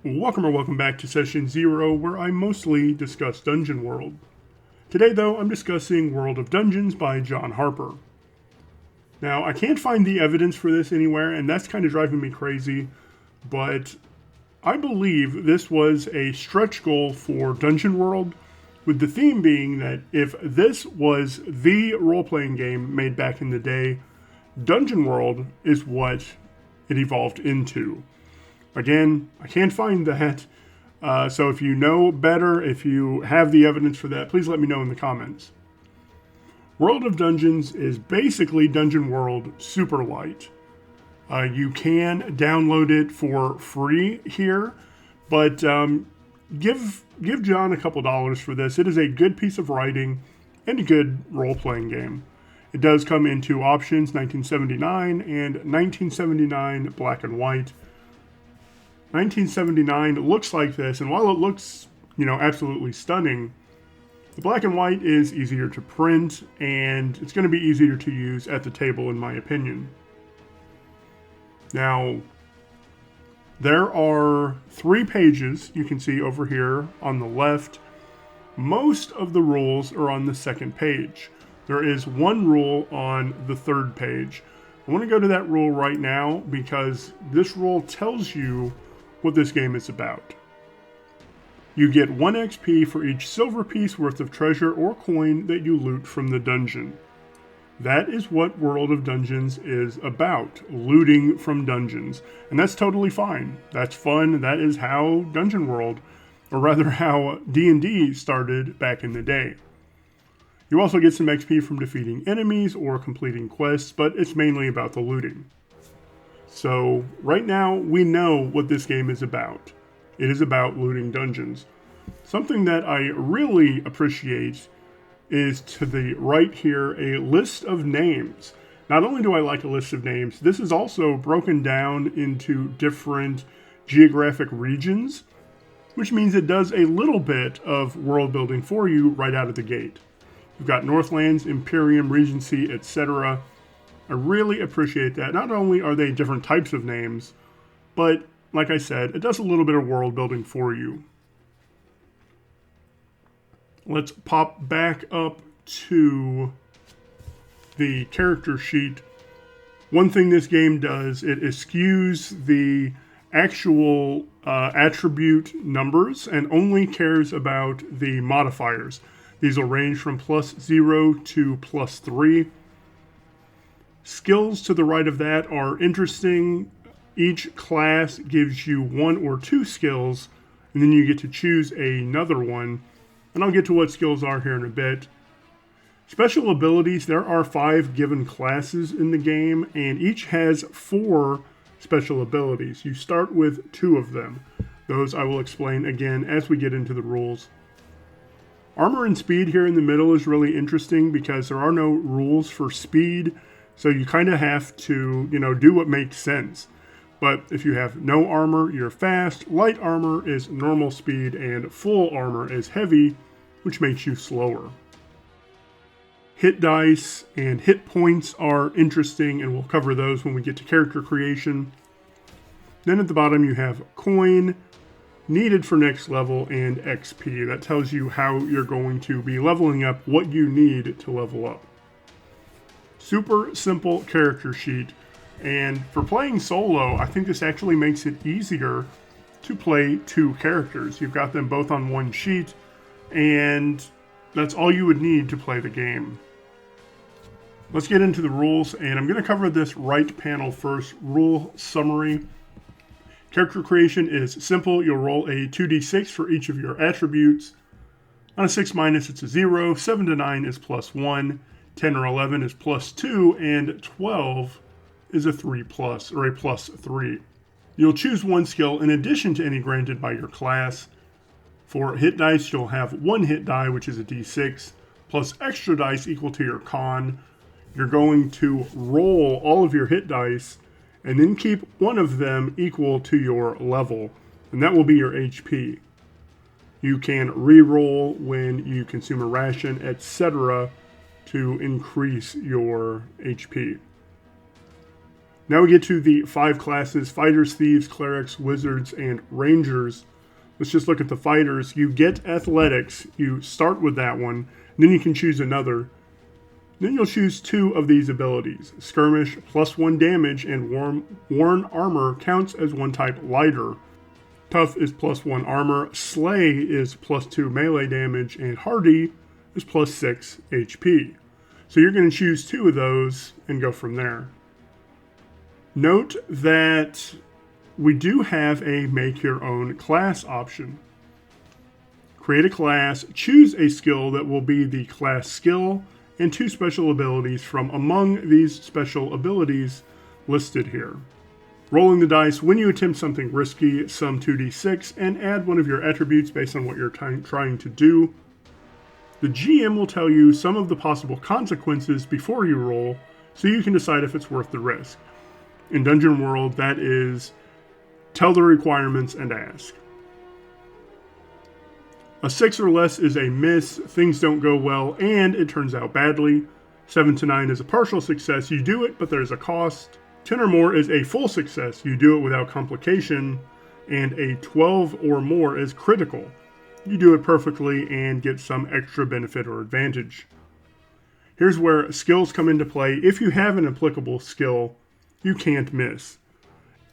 Welcome back to Session 0, where I mostly discuss Dungeon World. Today, though, I'm discussing World of Dungeons by John Harper. Now, I can't find the evidence for this anywhere, and that's kind of driving me crazy, but I believe this was a stretch goal for Dungeon World, with the theme being that if this was the role-playing game made back in the day, Dungeon World is what it evolved into. Again, I can't find that, so if you know better, if you have the evidence for that, please let me know in the comments. World of Dungeons is basically Dungeon World SUPER-lite. You can download it for free here, but give John a couple dollars for this. It is a good piece of writing and a good role-playing game. It does come in two options, 1979 and 1979 black and white. 1979 looks like this, and while it looks, absolutely stunning, the black and white is easier to print, and it's going to be easier to use at the table, in my opinion. Now, there are 3 pages you can see over here on the left. Most of the rules are on the second page. There is one rule on the 3rd page. I want to go to that rule right now because this rule tells you what this game is about. You get 1 XP for each silver piece worth of treasure or coin that you loot from the dungeon. That is what World of Dungeons is about, looting from dungeons. And that's totally fine. That's fun. That is how Dungeon World, or rather how D&D started back in the day. You also get some XP from defeating enemies or completing quests, but it's mainly about the looting. So, right now, we know what this game is about. It is about looting dungeons. Something that I really appreciate is to the right here, a list of names. Not only do I like a list of names, this is also broken down into different geographic regions, which means it does a little bit of world building for you right out of the gate. You've got Northlands, Imperium, Regency, etc. I really appreciate that. Not only are they different types of names, but like I said, it does a little bit of world building for you. Let's pop back up to the character sheet. One thing this game does, it eschews the actual attribute numbers and only cares about the modifiers. These will range from +0 to +3. Skills to the right of that are interesting. Each class gives you 1 or 2 skills, and then you get to choose another one. And I'll get to what skills are here in a bit. Special abilities, there are 5 given classes in the game, and each has 4 special abilities. You start with 2 of them. Those I will explain again as we get into the rules. Armor and speed here in the middle is really interesting because there are no rules for speed. So you kind of have to, do what makes sense. But if you have no armor, you're fast. Light armor is normal speed, and full armor is heavy, which makes you slower. Hit dice and hit points are interesting, and we'll cover those when we get to character creation. Then at the bottom you have coin, needed for next level, and XP. That tells you how you're going to be leveling up, what you need to level up. Super simple character sheet, and for playing solo, I think this actually makes it easier to play 2 characters. You've got them both on one sheet, and that's all you would need to play the game. Let's get into the rules, and I'm going to cover this right panel first, rule summary. Character creation is simple. You'll roll a 2d6 for each of your attributes. On a 6-, it's a 0, 7 to 9 is +1, 10 or 11 is +2, and 12 is a 3+, or a +3. You'll choose 1 skill in addition to any granted by your class. For hit dice, you'll have 1 hit die, which is a d6, plus extra dice equal to your con. You're going to roll all of your hit dice, and then keep 1 of them equal to your level, and that will be your HP. You can re-roll when you consume a ration, etc., to increase your HP. Now we get to the 5 classes: fighters, thieves, clerics, wizards, and rangers. Let's just look at the fighters. You get athletics. You start with that one. Then you can choose another. Then you'll choose 2 of these abilities. Skirmish, +1 damage, and worn armor counts as one type lighter. Tough is +1 armor. Slay is +2 melee damage. And hardy is +6 HP. So you're going to choose 2 of those and go from there. Note that we do have a make your own class option. Create a class, choose a skill that will be the class skill, and 2 special abilities from among these special abilities listed here. Rolling the dice, when you attempt something risky, sum 2d6 and add one of your attributes based on what you're trying to do. The GM will tell you some of the possible consequences before you roll, so you can decide if it's worth the risk. In Dungeon World, that is, tell the requirements and ask. A 6 or less is a miss, things don't go well, and it turns out badly. 7 to 9 is a partial success, you do it, but there's a cost. 10 or more is a full success, you do it without complication. And a 12 or more is critical. You do it perfectly and get some extra benefit or advantage. Here's where skills come into play. If you have an applicable skill, you can't miss.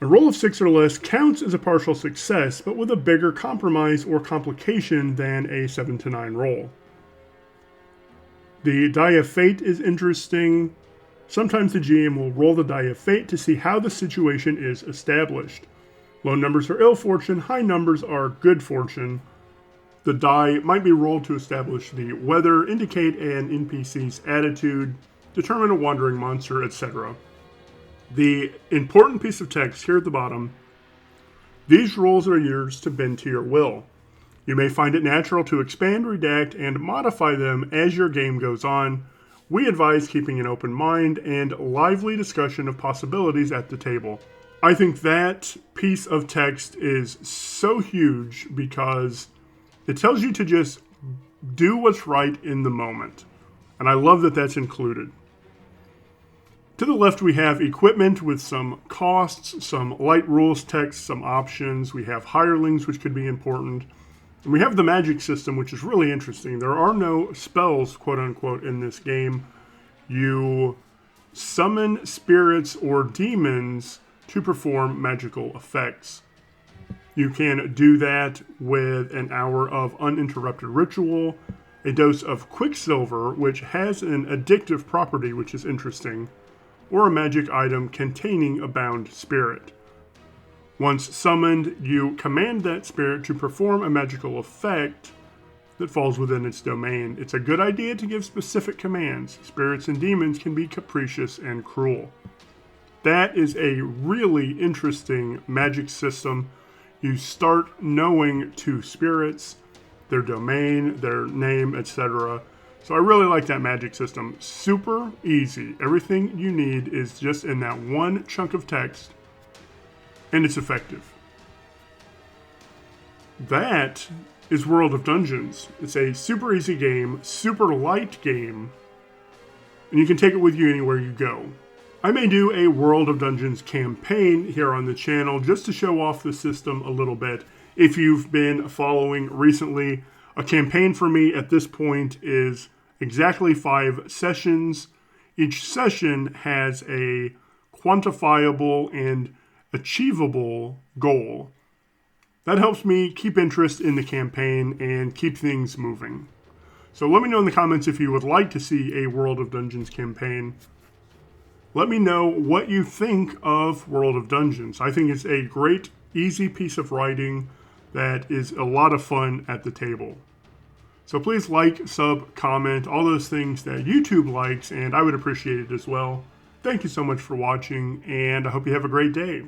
A roll of 6 or less counts as a partial success, but with a bigger compromise or complication than a 7 to 9 roll. The die of fate is interesting. Sometimes the GM will roll the die of fate to see how the situation is established. Low numbers are ill fortune, high numbers are good fortune. The die might be rolled to establish the weather, indicate an NPC's attitude, determine a wandering monster, etc. The important piece of text here at the bottom: these rolls are yours to bend to your will. You may find it natural to expand, redact, and modify them as your game goes on. We advise keeping an open mind and lively discussion of possibilities at the table. I think that piece of text is so huge because it tells you to just do what's right in the moment. And I love that that's included. To the left, we have equipment with some costs, some light rules text, some options. We have hirelings, which could be important. And we have the magic system, which is really interesting. There are no spells, quote unquote, in this game. You summon spirits or demons to perform magical effects. You can do that with an hour of uninterrupted ritual, a dose of quicksilver, which has an addictive property, which is interesting, or a magic item containing a bound spirit. Once summoned, you command that spirit to perform a magical effect that falls within its domain. It's a good idea to give specific commands. Spirits and demons can be capricious and cruel. That is a really interesting magic system. You start knowing 2 spirits, their domain, their name, etc. So I really like that magic system. Super easy. Everything you need is just in that one chunk of text, and it's effective. That is World of Dungeons. It's a super easy game, super light game, and you can take it with you anywhere you go. I may do a World of Dungeons campaign here on the channel just to show off the system a little bit. If you've been following recently, a campaign for me at this point is exactly 5 sessions. Each session has a quantifiable and achievable goal. That helps me keep interest in the campaign and keep things moving. So let me know in the comments if you would like to see a World of Dungeons campaign. Let me know what you think of World of Dungeons. I think it's a great, easy piece of writing that is a lot of fun at the table. So please like, sub, comment, all those things that YouTube likes, and I would appreciate it as well. Thank you so much for watching, and I hope you have a great day.